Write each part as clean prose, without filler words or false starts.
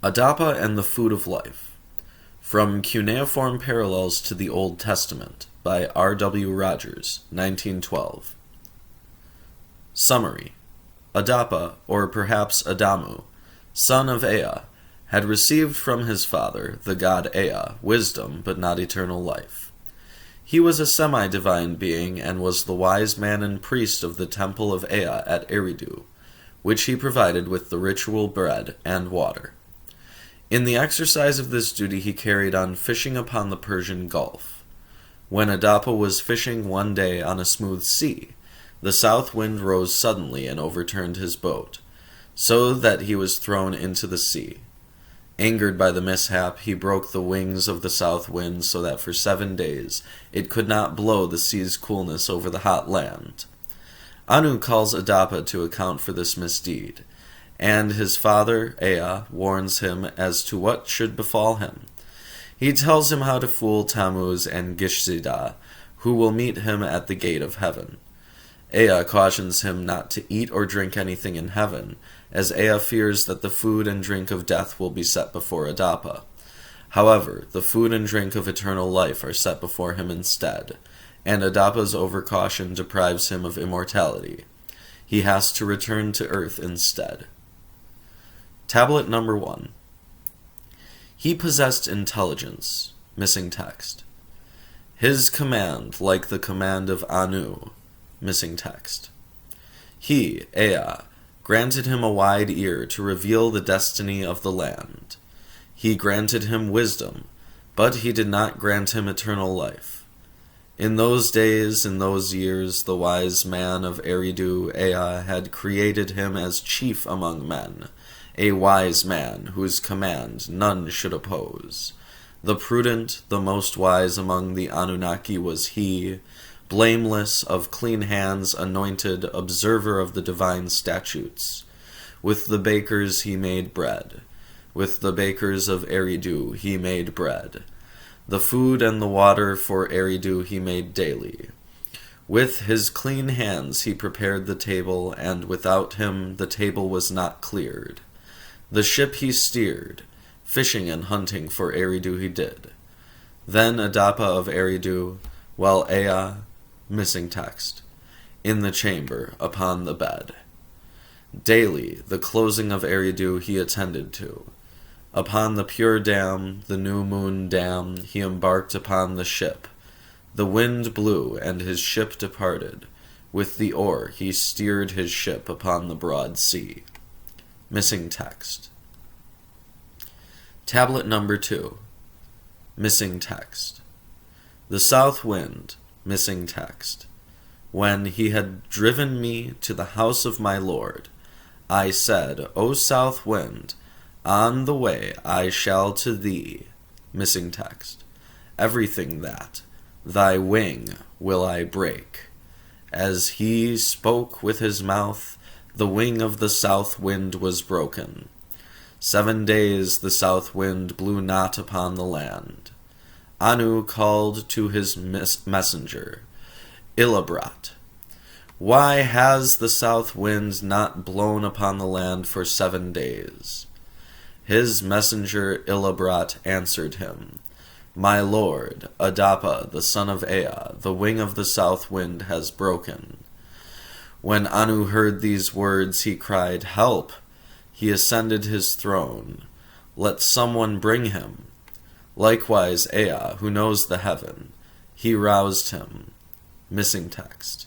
Adapa and the Food of Life. From Cuneiform Parallels to the Old Testament by R.W. Rogers, 1912. Summary. Adapa, or perhaps Adamu, son of Ea, had received from his father, the god Ea, wisdom but not eternal life. He was a semi-divine being and was the wise man and priest of the temple of Ea at Eridu, which he provided with the ritual bread and water. In the exercise of this duty he carried on fishing upon the Persian Gulf. When Adapa was fishing one day on a smooth sea, the south wind rose suddenly and overturned his boat, so that he was thrown into the sea. Angered by the mishap, he broke the wings of the south wind so that for 7 days it could not blow the sea's coolness over the hot land. Anu calls Adapa to account for this misdeed, and his father, Ea, warns him as to what should befall him. He tells him how to fool Tammuz and Gishzida, who will meet him at the gate of heaven. Ea cautions him not to eat or drink anything in heaven, as Ea fears that the food and drink of death will be set before Adapa. However, the food and drink of eternal life are set before him instead, and Adapa's overcaution deprives him of immortality. He has to return to earth instead. Tablet number 1. He possessed intelligence. Missing text. His command, like the command of Anu. Missing text. He, Ea, granted him a wide ear to reveal the destiny of the land. He granted him wisdom, but he did not grant him eternal life. In those days, in those years, the wise man of Eridu, Ea, had created him as chief among men, a wise man whose command none should oppose. The prudent, the most wise among the Anunnaki was he, blameless, of clean hands, anointed, observer of the divine statutes. With the bakers he made bread. With the bakers of Eridu he made bread. The food and the water for Eridu he made daily. With his clean hands he prepared the table, and without him the table was not cleared. The ship he steered, fishing and hunting for Eridu he did. Then Adapa of Eridu, while Ea, missing text, in the chamber, upon the bed. Daily, the closing of Eridu he attended to. Upon the pure dam, the new moon dam, he embarked upon the ship. The wind blew, and his ship departed. With the oar he steered his ship upon the broad sea. Missing text. Tablet number 2. Missing text. The south wind, missing text. When he had driven me to the house of my Lord, I said, O south wind, on the way I shall to thee, missing text. Everything that thy wing will I break. As he spoke with his mouth, the wing of the south wind was broken. 7 days the south wind blew not upon the land. Anu called to his messenger, Ilabrat. Why has the south wind not blown upon the land for 7 days? His messenger Ilabrat answered him, My lord, Adapa, the son of Ea, the wing of the south wind has broken. When Anu heard these words, he cried, Help! He ascended his throne. Let someone bring him. Likewise Ea, who knows the heaven, he roused him. Missing text.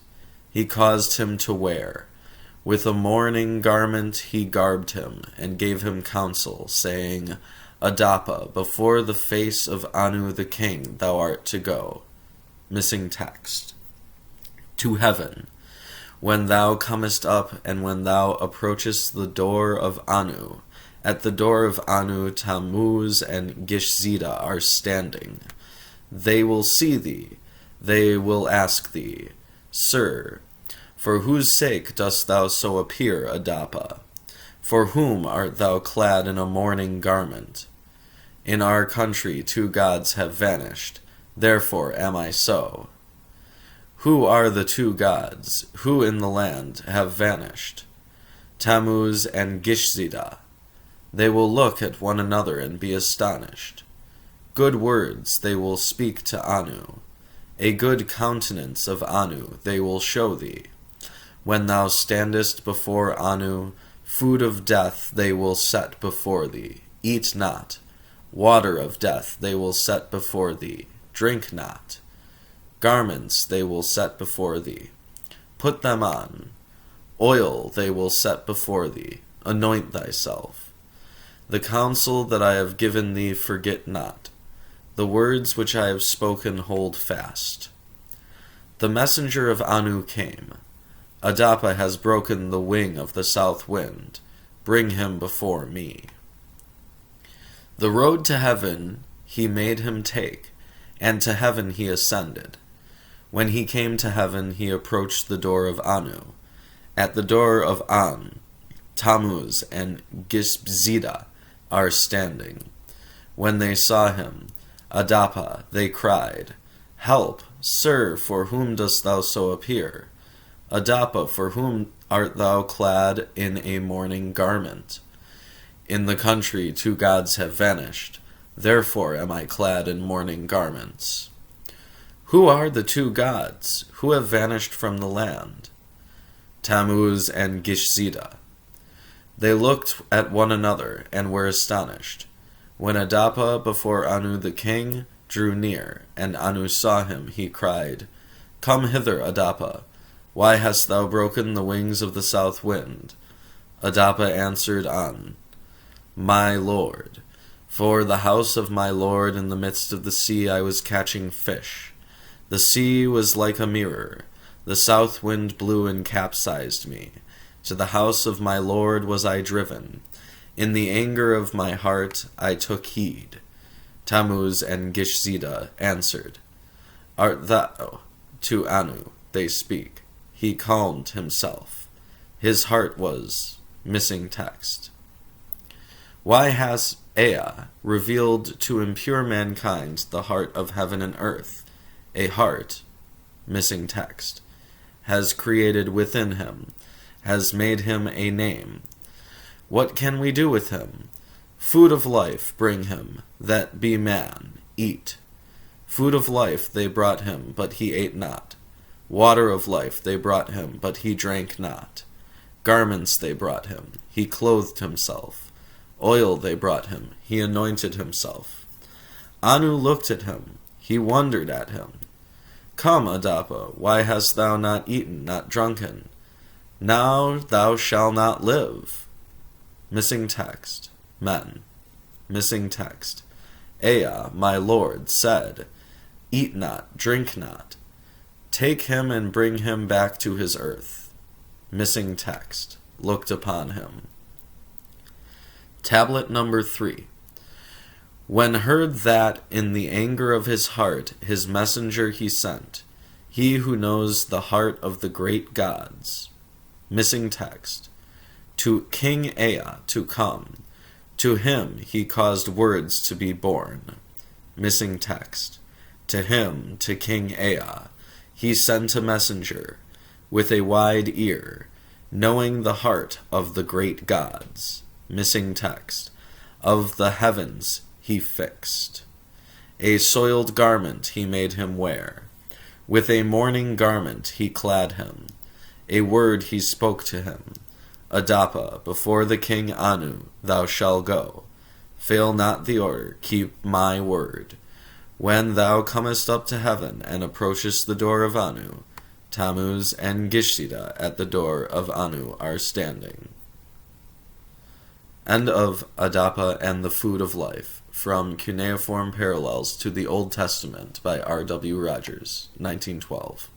He caused him to wear. With a mourning garment he garbed him, and gave him counsel, saying, Adapa, before the face of Anu the king thou art to go. Missing text. To heaven. When thou comest up, and when thou approachest the door of Anu, at the door of Anu Tammuz and Gishzida are standing. They will see thee, they will ask thee, Sir, for whose sake dost thou so appear, Adapa? For whom art thou clad in a mourning garment? In our country 2 gods have vanished, therefore am I so. Who are the 2 gods, who in the land have vanished? Tammuz and Gishzida. They will look at one another and be astonished. Good words they will speak to Anu. A good countenance of Anu they will show thee. When thou standest before Anu, food of death they will set before thee. Eat not. Water of death they will set before thee. Drink not. Garments they will set before thee. Put them on. Oil they will set before thee. Anoint thyself. The counsel that I have given thee forget not. The words which I have spoken hold fast. The messenger of Anu came. Adapa has broken the wing of the south wind. Bring him before me. The road to heaven he made him take, and to heaven he ascended. When he came to heaven, he approached the door of Anu. At the door of An, Tammuz and Gishzida are standing. When they saw him, Adapa, they cried, Help, sir, for whom dost thou so appear? Adapa, for whom art thou clad in a mourning garment? In the country 2 gods have vanished, therefore am I clad in mourning garments. Who are the 2 gods, who have vanished from the land? Tammuz and Gishzida. They looked at one another, and were astonished. When Adapa before Anu the king drew near, and Anu saw him, he cried, Come hither, Adapa. Why hast thou broken the wings of the south wind? Adapa answered An, My lord, for the house of my lord in the midst of the sea I was catching fish. The sea was like a mirror. The south wind blew and capsized me. To the house of my lord was I driven. In the anger of my heart I took heed. Tammuz and Gishzida answered, Art thou? To Anu they speak. He calmed himself. His heart was missing text. Why has Ea revealed to impure mankind the heart of heaven and earth? A heart, missing text, has created within him, has made him a name. What can we do with him? Food of life bring him, that be man, eat. Food of life they brought him, but he ate not. Water of life they brought him, but he drank not. Garments they brought him, he clothed himself. Oil they brought him, he anointed himself. Anu looked at him, he wondered at him. Come, Adapa, why hast thou not eaten, not drunken? Now thou shalt not live. Missing text. Men. Missing text. Ea, my lord, said, Eat not, drink not. Take him and bring him back to his earth. Missing text. Looked upon him. Tablet number 3. When heard that in the anger of his heart his messenger he sent, he who knows the heart of the great gods. Missing text. To King Ea to come. To him he caused words to be born. Missing text. To him, to King Ea, he sent a messenger, with a wide ear, knowing the heart of the great gods. Missing text. Of the heavens he fixed. A soiled garment he made him wear. With a mourning garment he clad him. A word he spoke to him. Adapa, before the king Anu thou shalt go. Fail not the order, keep my word. When thou comest up to heaven and approachest the door of Anu, Tammuz and Gishzida at the door of Anu are standing. End of Adapa and the Food of Life, from Cuneiform Parallels to the Old Testament by R. W. Rogers, 1912.